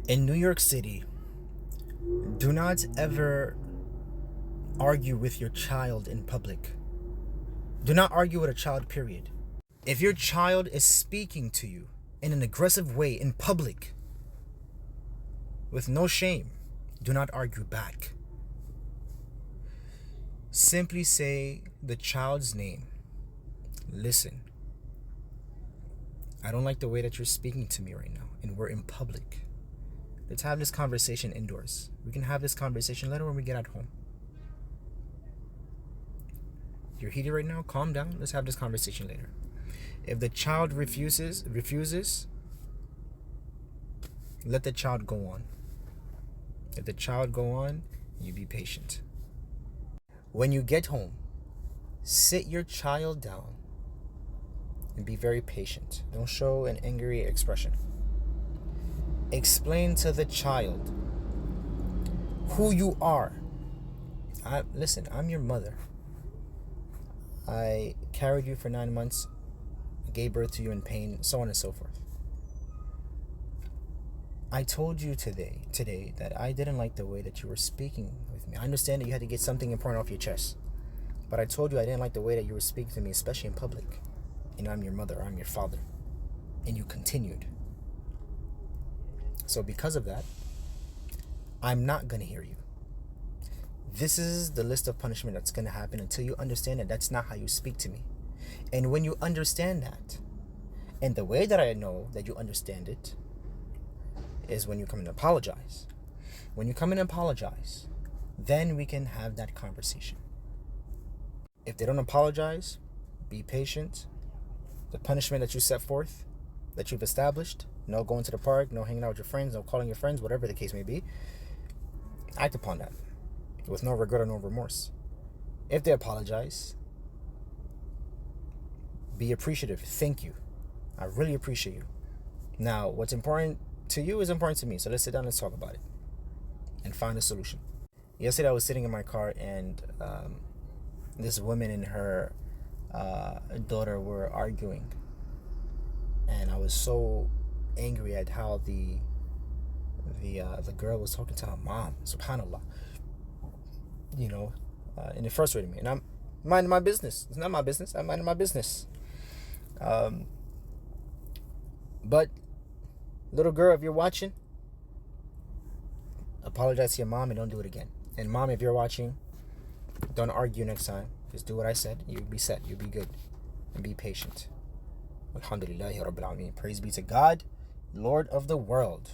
In New York City, do not ever argue with your child in public. Do not argue with a child, period. If your child is speaking to you in an aggressive way in public, with no shame, do not argue back. Simply say the child's name. Listen, I don't like the way that you're speaking to me right now, and we're in public. Let's have this conversation indoors. We can have this conversation later when we get at home. You're heated right now? Calm down. Let's have this conversation later. If the child refuses, let the child go on. If the child go on, you be patient. When you get home, sit your child down and be very patient. Don't show an angry expression. Explain to the child who you are. Listen, I'm your mother. I carried you for 9 months, gave birth to you in pain, so on and so forth. I told you today that I didn't like the way that you were speaking with me. I understand that you had to get something important off your chest, but I told you I didn't like the way that you were speaking to me, especially in public. I'm your mother, I'm your father. And you continued. So because of that, I'm not going to hear you. This is the list of punishment that's going to happen until you understand that that's not how you speak to me. And when you understand that, and the way that I know that you understand it is when you come and apologize. When you come and apologize, then we can have that conversation. If they don't apologize, be patient. The punishment that you set forth, that you've established, no going to the park, no hanging out with your friends, no calling your friends, whatever the case may be, act upon that with no regret or no remorse. If they apologize, be appreciative. Thank you. I really appreciate you. Now, what's important to you is important to me. So let's sit down and talk about it and find a solution. Yesterday, I was sitting in my car and this woman and her daughter were arguing. And I was so angry at how the girl was talking to her mom. Subhanallah. And it frustrated me. And I'm minding my business. It's not my business. I'm minding my business. But little girl, if you're watching, apologize to your mom and don't do it again. And mom, if you're watching, don't argue next time. Just do what I said. You'll be set. You'll be good. And be patient. Alhamdulillahi Rabbil Alameen. Praise be to God, Lord of the world.